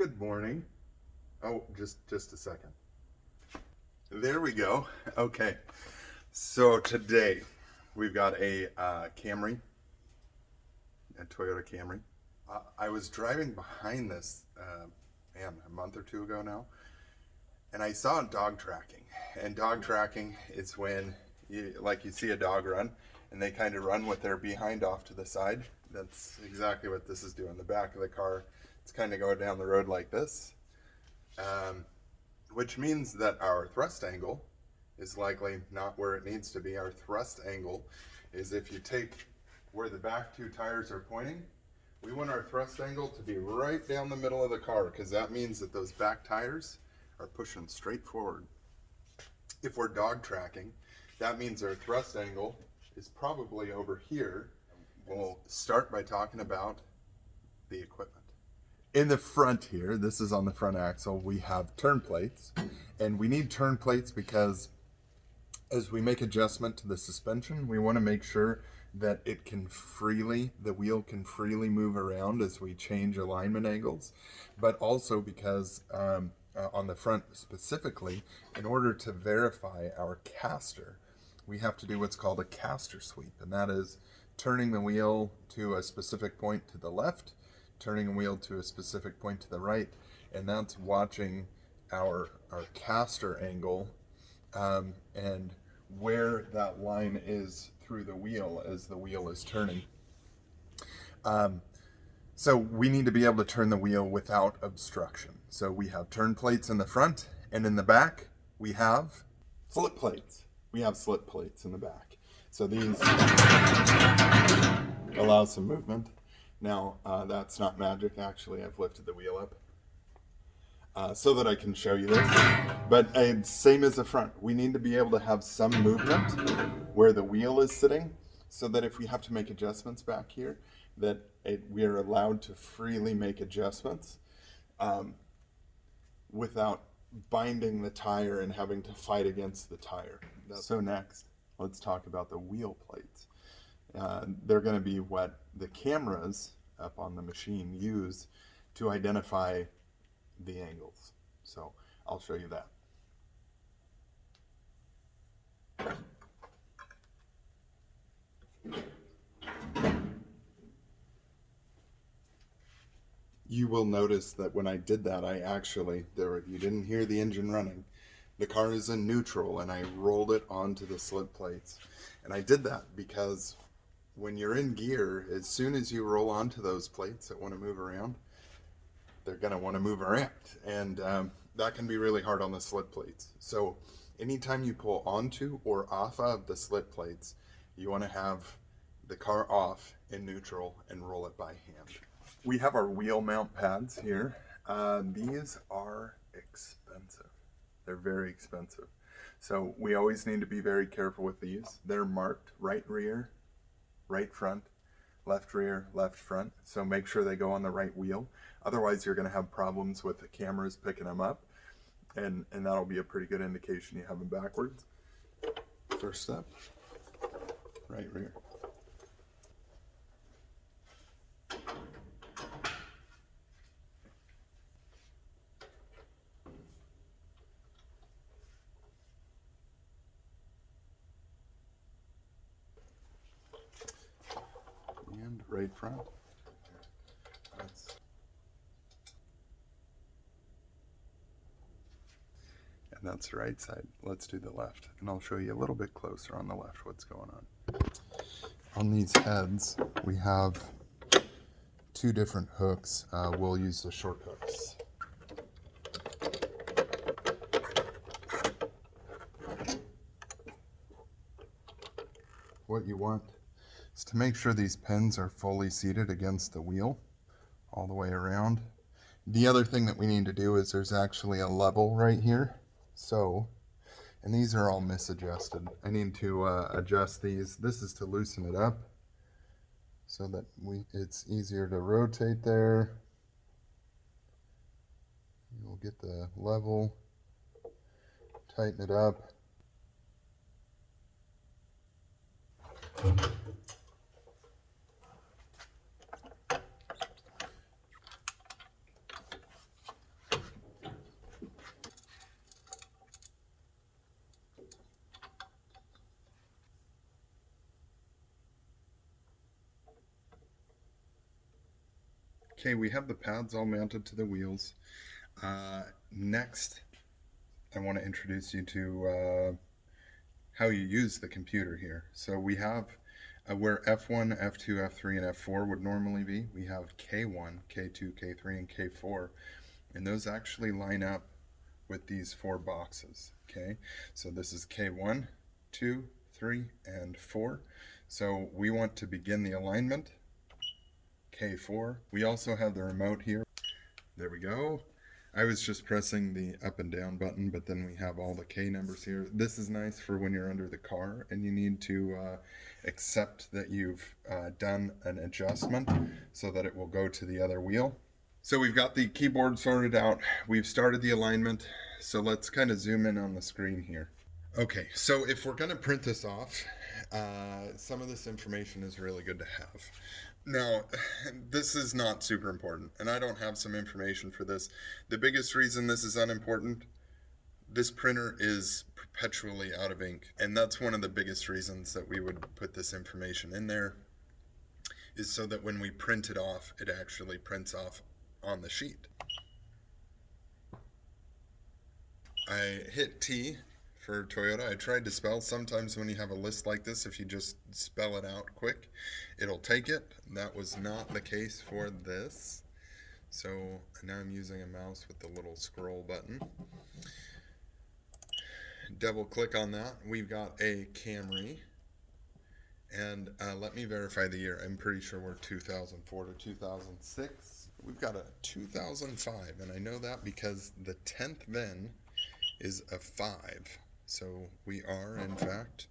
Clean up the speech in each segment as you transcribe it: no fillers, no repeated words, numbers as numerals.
Good morning. Oh, just a second. There we go. Okay. So today we've got a Camry, a Toyota Camry. I was driving behind this, a month or two ago now, and I saw dog tracking. And dog tracking is when you see a dog run, and they kind of run with their behind off to the side. That's exactly what this is doing. The back of the car, it's kind of going down the road like this, which means that our thrust angle is likely not where it needs to be. Our thrust angle is, if you take where the back two tires are pointing, we want our thrust angle to be right down the middle of the car, because that means that those back tires are pushing straight forward. If we're dog tracking, that means our thrust angle is probably over here. We'll start by talking about the equipment. In the front here, this is on the front axle, we have turn plates, and we need turn plates because as we make adjustment to the suspension, we want to make sure that the wheel can freely move around as we change alignment angles, but also because on the front specifically, in order to verify our caster, we have to do what's called a caster sweep, and that is turning the wheel to a specific point to the left, turning a wheel to a specific point to the right, and that's watching our caster angle and where that line is through the wheel as the wheel is turning. So we need to be able to turn the wheel without obstruction. So we have turn plates in the front, and in the back we have slip plates. We have slip plates in the back. So these allow some movement. Now, that's not magic. Actually, I've lifted the wheel up so that I can show you this. But same as the front, we need to be able to have some movement where the wheel is sitting, so that if we have to make adjustments back here, that we are allowed to freely make adjustments without binding the tire and having to fight against the tire. So next, let's talk about the wheel plates. They're going to be what the cameras up on the machine use to identify the angles. So I'll show you that. You will notice that when I did that, you didn't hear the engine running. The car is in neutral, and I rolled it onto the slip plates. And I did that because when you're in gear, as soon as you roll onto those plates that want to move around, they're going to want to move around. And that can be really hard on the slip plates. So anytime you pull onto or off of the slip plates, you want to have the car off in neutral and roll it by hand. We have our wheel mount pads here. These are expensive. They're very expensive. So we always need to be very careful with these. They're marked right rear, right front, left rear, left front. So make sure they go on the right wheel. Otherwise, you're going to have problems with the cameras picking them up. And that'll be a pretty good indication you have them backwards. First step, right rear. And right front. And that's the right side. Let's do the left. And I'll show you a little bit closer on the left what's going on. On these heads, we have two different hooks. We'll use the short hooks. What you want is to make sure these pins are fully seated against the wheel all the way around. The other thing that we need to do is there's actually a level right here. So, and these are all misadjusted. I need to adjust these. This is to loosen it up so that it's easier to rotate there. You'll get the level, tighten it up. Okay, we have the pads all mounted to the wheels. Next, I want to introduce you to how you use the computer here. So we have where F1, F2, F3, and F4 would normally be, we have K1, K2, K3, and K4, and those actually line up with these 4 boxes. Okay, so this is K1, 2, 3, and 4. So we want to begin the alignment. K4. We also have the remote here. There we go. I was just pressing the up and down button, but then we have all the K numbers here. This is nice for when you're under the car and you need to accept that you've done an adjustment so that it will go to the other wheel. So we've got the keyboard sorted out. We've started the alignment. So let's kind of zoom in on the screen here. Okay, so if we're going to print this off, some of this information is really good to have. Now, this is not super important, and I don't have some information for this. The biggest reason this is unimportant, this printer is perpetually out of ink, and that's one of the biggest reasons that we would put this information in there, is so that when we print it off, it actually prints off on the sheet. I hit T for Toyota. I tried to spell. Sometimes when you have a list like this, if you just spell it out quick, it'll take it. That was not the case for this. So now I'm using a mouse with the little scroll button. Double click on that. We've got a Camry. And let me verify the year. I'm pretty sure we're 2004 to 2006. We've got a 2005, and I know that because the 10th VIN is a 5. So we are, in fact,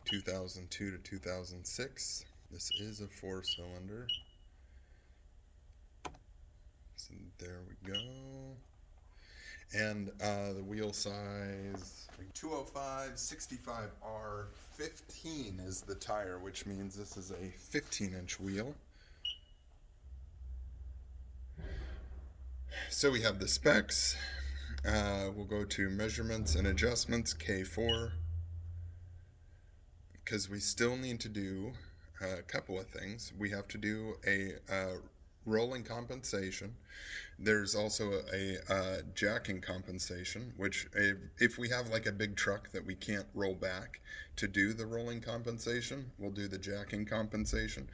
2002 to 2006. This is a 4-cylinder. So there we go. And the wheel size, 205, 65R, 15 is the tire, which means this is a 15-inch wheel. So we have the specs. We'll go to measurements and adjustments, K4, because we still need to do a couple of things. We have to do a rolling compensation. There's also a jacking compensation, which if we have like a big truck that we can't roll back to do the rolling compensation, we'll do the jacking compensation,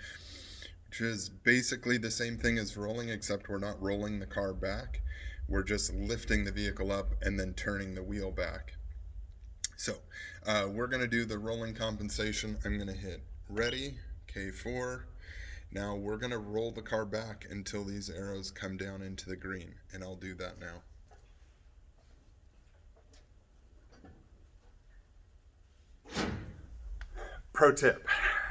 which is basically the same thing as rolling, except we're not rolling the car back. We're just lifting the vehicle up and then turning the wheel back. So we're going to do the rolling compensation. I'm going to hit ready, K4. Now we're going to roll the car back until these arrows come down into the green, and I'll do that now. Pro tip,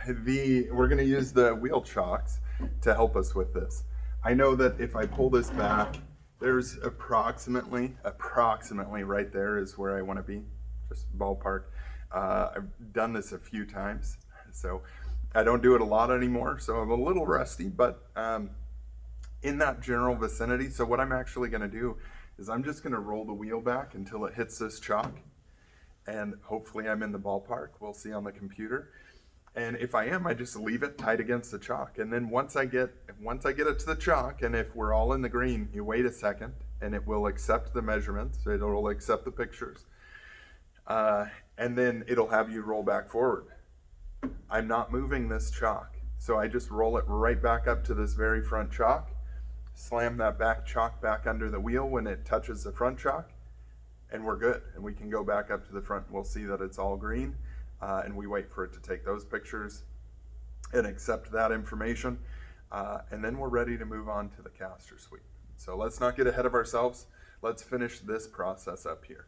we're going to use the wheel chocks to help us with this. I know that if I pull this back, there's approximately right there is where I want to be, just ballpark. I've done this a few times, so I don't do it a lot anymore, so I'm a little rusty, but in that general vicinity. So what I'm actually going to do is I'm just going to roll the wheel back until it hits this chalk, and hopefully I'm in the ballpark. We'll see on the computer. And if I am, I just leave it tight against the chalk. And then once I get it to the chalk, and if we're all in the green, you wait a second, and it will accept the measurements. It'll accept the pictures, and then it'll have you roll back forward. I'm not moving this chalk, so I just roll it right back up to this very front chalk, slam that back chalk back under the wheel when it touches the front chalk, and we're good. And we can go back up to the front. We'll see that it's all green. And we wait for it to take those pictures and accept that information. And then we're ready to move on to the caster sweep. So let's not get ahead of ourselves. Let's finish this process up here.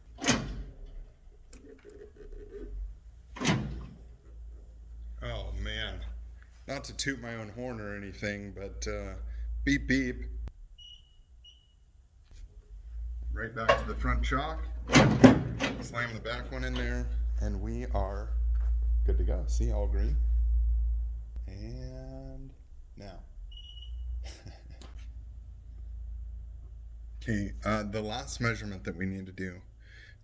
Oh man, not to toot my own horn or anything, but beep beep. Right back to the front chalk. Slam the back one in there, and we are good to go. See, all green. And now. Okay, the last measurement that we need to do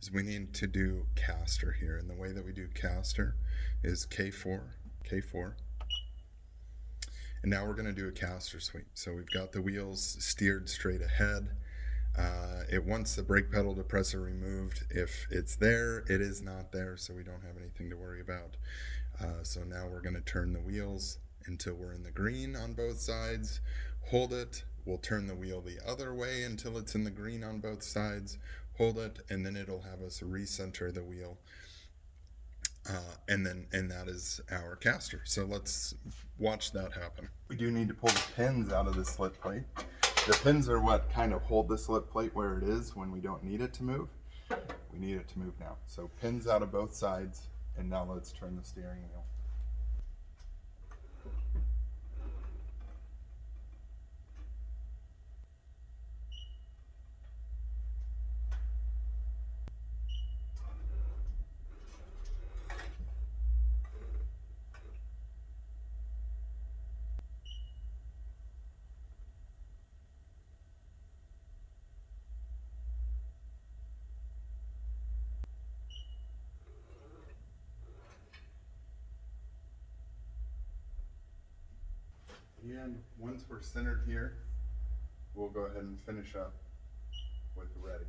is we need to do caster here. And the way that we do caster is K4. And now we're going to do a caster sweep. So we've got the wheels steered straight ahead. It wants the brake pedal depressor removed. If it's there, it is not there, so we don't have anything to worry about. So now we're going to turn the wheels until we're in the green on both sides. Hold it. We'll turn the wheel the other way until it's in the green on both sides. Hold it, and then it'll have us recenter the wheel. And that is our caster. So let's watch that happen. We do need to pull the pins out of the slip plate. The pins are what kind of hold the slip plate where it is when we don't need it to move. We need it to move now. So pins out of both sides, and now let's turn the steering wheel. And once we're centered here, we'll go ahead and finish up with ready.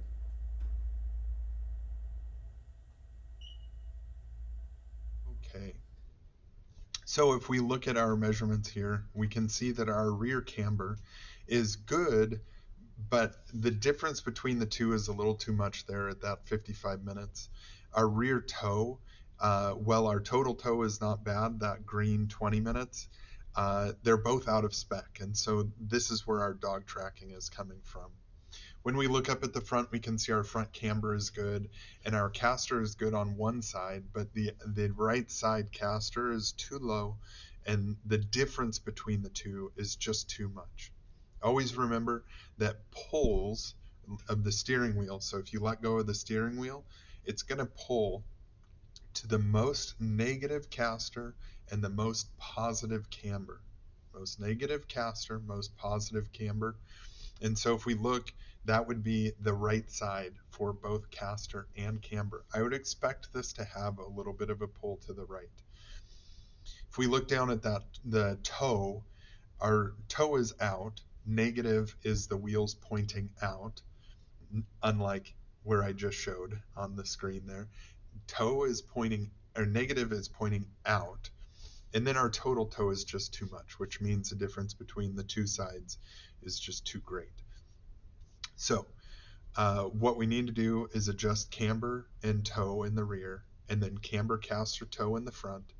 Okay. So if we look at our measurements here, we can see that our rear camber is good, but the difference between the two is a little too much there at that 55 minutes. Our rear toe, well, our total toe is not bad, that green 20 minutes. They're both out of spec, and so this is where our dog tracking is coming from. When we look up at the front, we can see our front camber is good, and our caster is good on one side, but the right side caster is too low, and the difference between the two is just too much. Always remember that pulls of the steering wheel, so if you let go of the steering wheel, it's going to pull to the most negative caster and the most positive camber. Most negative caster, most positive camber. And so if we look, that would be the right side for both caster and camber. I would expect this to have a little bit of a pull to the right. If we look down at the toe, our toe is out. Negative is the wheels pointing out, unlike where I just showed on the screen there. Toe is pointing, or negative is pointing out. And then our total toe is just too much, which means the difference between the two sides is just too great. So what we need to do is adjust camber and toe in the rear, and then camber caster toe in the front.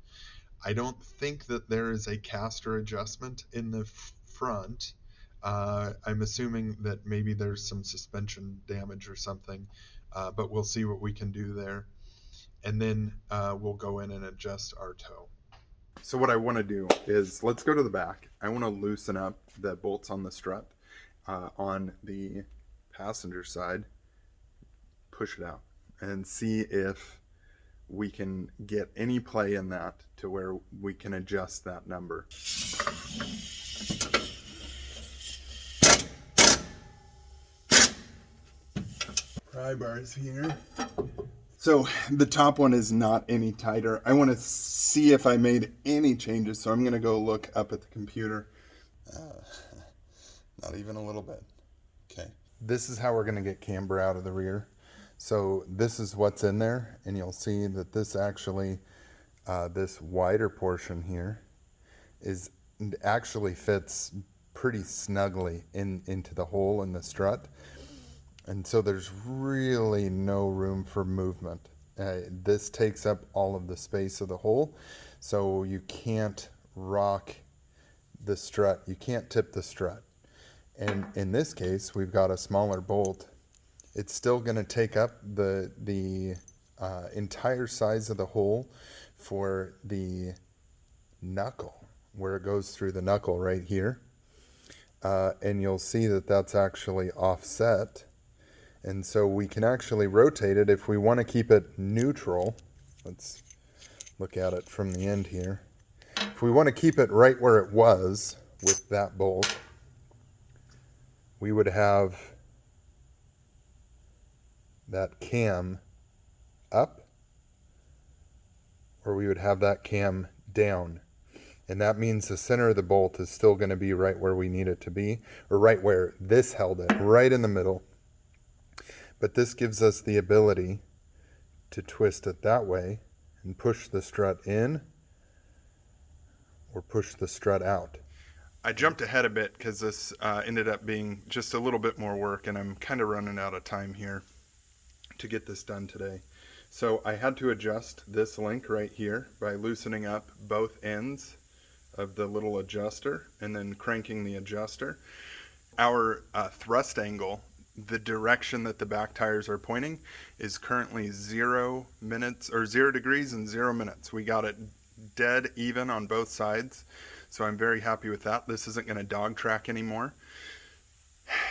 I don't think that there is a caster adjustment in the front. I'm assuming that maybe there's some suspension damage or something, but we'll see what we can do there. And then we'll go in and adjust our toe. So what I want to do is, let's go to the back. I want to loosen up the bolts on the strut on the passenger side, push it out, and see if we can get any play in that to where we can adjust that number. Pry bars here. So the top one is not any tighter. I want to see if I made any changes, so I'm going to go look up at the computer. Not even a little bit. Okay. This is how we're going to get camber out of the rear. So this is what's in there, and you'll see that this actually, this wider portion here actually fits pretty snugly into the hole in the strut. And so there's really no room for movement. This takes up all of the space of the hole, so you can't rock the strut. You can't tip the strut. And in this case, we've got a smaller bolt. It's still going to take up the entire size of the hole for the knuckle, where it goes through the knuckle right here. And you'll see that that's actually offset. And so we can actually rotate it if we want to keep it neutral. Let's look at it from the end here. If we want to keep it right where it was with that bolt, we would have that cam up, or we would have that cam down. And that means the center of the bolt is still going to be right where we need it to be, or right where this held it, right in the middle. But this gives us the ability to twist it that way and push the strut in or push the strut out. I jumped ahead a bit because this ended up being just a little bit more work, and I'm kind of running out of time here to get this done today. So I had to adjust this link right here by loosening up both ends of the little adjuster and then cranking the adjuster. Our thrust angle, the direction that the back tires are pointing, is currently 0 minutes or 0 degrees and 0 minutes. We got it dead even on both sides, so I'm very happy with that. This isn't going to dog track anymore.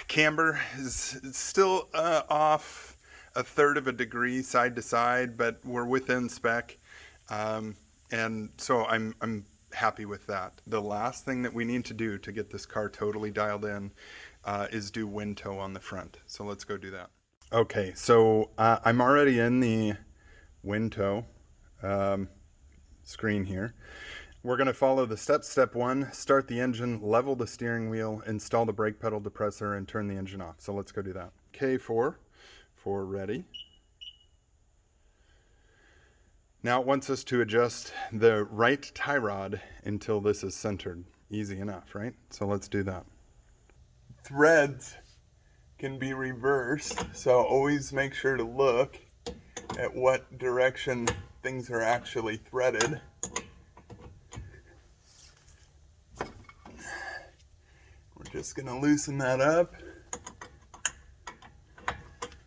Camber is still off 1/3 of a degree side to side, but we're within spec, and so I'm happy with that. The last thing that we need to do to get this car totally dialed in is do wind toe on the front. So let's go do that. Okay, so I'm already in the wind toe screen here. We're going to follow the steps. Step 1, start the engine, level the steering wheel, install the brake pedal depressor, and turn the engine off. So let's go do that. K4 for ready. Now it wants us to adjust the right tie rod until this is centered. Easy enough, right? So let's do that. Threads can be reversed, so always make sure to look at what direction things are actually threaded. We're just gonna loosen that up.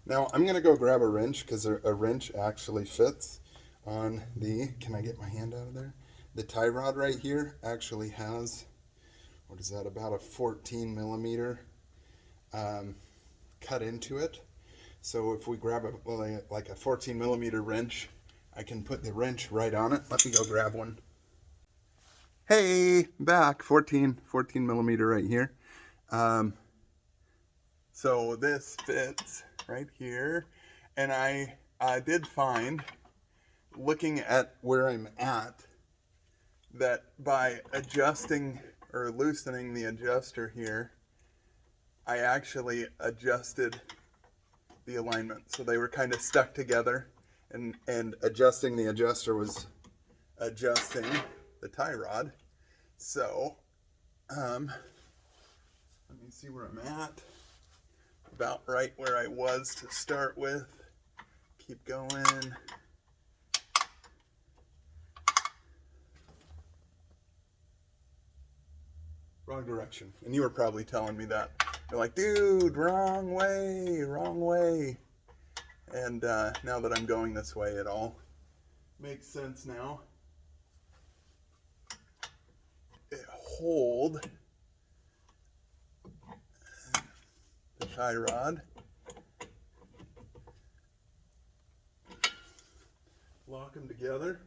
Now I'm gonna go grab a wrench because a wrench actually fits on the, can I get my hand out of there? The tie rod right here actually has, what is that, about a 14 millimeter cut into it. So if we grab like a 14 millimeter wrench, I can put the wrench right on it. Let me go grab one. Hey, back, 14 millimeter right here. So this fits right here, and I did find, looking at where I'm at, that by adjusting or loosening the adjuster here, I actually adjusted the alignment. So they were kind of stuck together, and adjusting the adjuster was adjusting the tie rod. So let me see where I'm at. About right where I was to start with. Keep going. Wrong direction. And you were probably telling me that. You're like, dude, wrong way, wrong way. And now that I'm going this way, it all makes sense now. Hold the tie rod. Lock them together.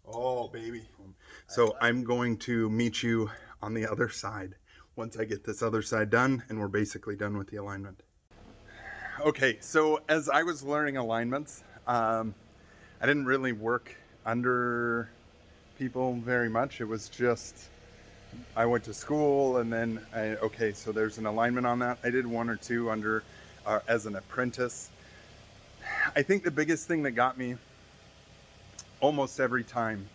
Oh, baby. So I'm going to meet you on the other side once I get this other side done, and we're basically done with the alignment. Okay, so as I was learning alignments, I didn't really work under people very much. It was just, I went to school, and then okay, so there's an alignment on that. I did 1 or 2 under as an apprentice. I think the biggest thing that got me almost every time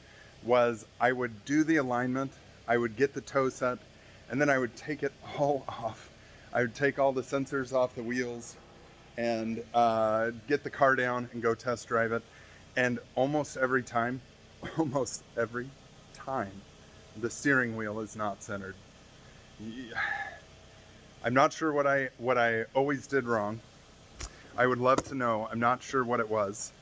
was I would do the alignment, I would get the toe set, and then I would take it all off. I would take all the sensors off the wheels and get the car down and go test drive it. And almost every time, the steering wheel is not centered. I'm not sure what I always did wrong. I would love to know. I'm not sure what it was,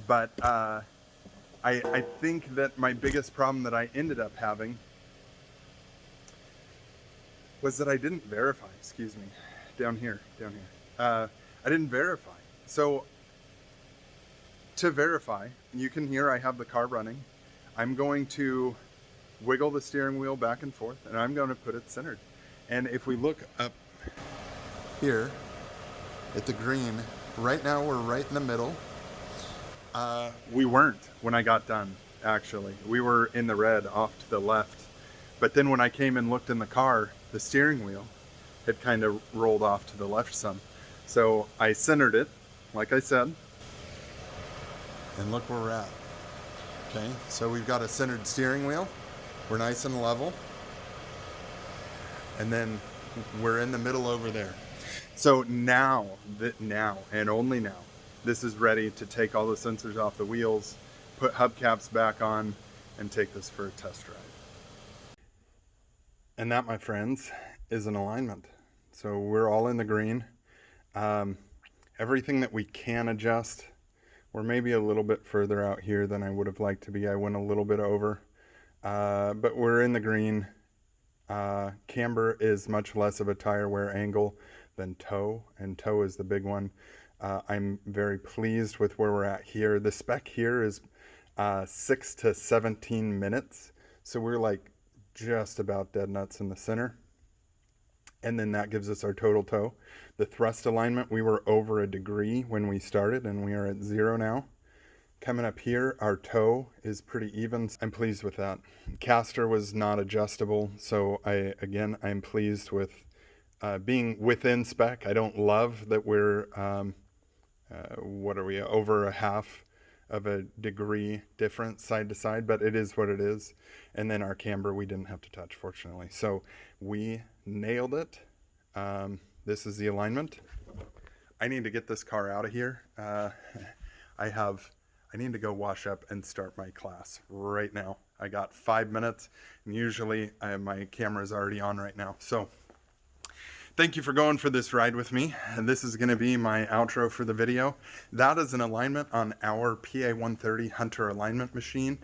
but I think that my biggest problem that I ended up having was that I didn't verify. Excuse me, down here. I didn't verify. So to verify, you can hear I have the car running. I'm going to wiggle the steering wheel back and forth, and I'm going to put it centered. And if we look up here at the green, right now we're right in the middle. We weren't when I got done, actually. We were in the red off to the left. But then when I came and looked in the car, the steering wheel had kind of rolled off to the left some. So I centered it, like I said. And look where we're at. Okay, so we've got a centered steering wheel. We're nice and level. And then we're in the middle over there. So now, and only now, this is ready to take all the sensors off the wheels, put hubcaps back on, and take this for a test drive. And that, my friends, is an alignment. So we're all in the green. Everything that we can adjust, we're maybe a little bit further out here than I would have liked to be. I went a little bit over, but we're in the green. Camber is much less of a tire wear angle than toe, and toe is the big one. I'm very pleased with where we're at here. The spec here is 6 to 17 minutes, so we're like just about dead nuts in the center, and then that gives us our total toe. The thrust alignment, we were over a degree when we started, and we are at 0 now. Coming up here, our toe is pretty even. I'm pleased with that. Caster was not adjustable, so I'm pleased with being within spec. I don't love that we're, what are we, over a half of a degree difference side to side, but it is what it is. And then our camber, we didn't have to touch, fortunately. So we nailed it. This is the alignment. I need to get this car out of here. I need to go wash up and start my class right now. I got 5 minutes, and usually my camera is already on right now. So thank you for going for this ride with me. And this is gonna be my outro for the video. That is an alignment on our PA130 Hunter alignment machine.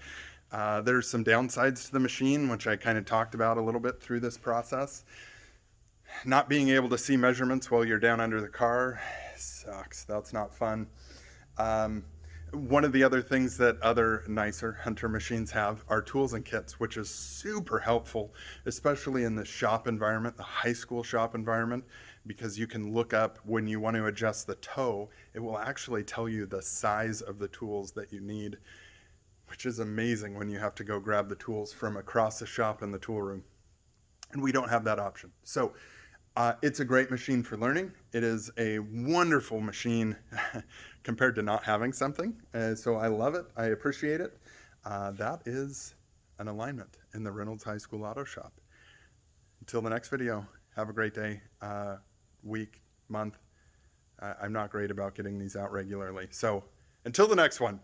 There's some downsides to the machine, which I kind of talked about a little bit through this process. Not being able to see measurements while you're down under the car sucks. That's not fun. One of the other things that other nicer Hunter machines have are tools and kits, which is super helpful, especially in the shop environment, the high school shop environment, because you can look up when you want to adjust the toe, it will actually tell you the size of the tools that you need, which is amazing when you have to go grab the tools from across the shop in the tool room. And we don't have that option. So it's a great machine for learning. It is a wonderful machine compared to not having something. So I love it. I appreciate it. That is an alignment in the Reynolds High School Auto Shop. Until the next video, have a great day, week, month. I'm not great about getting these out regularly. So until the next one.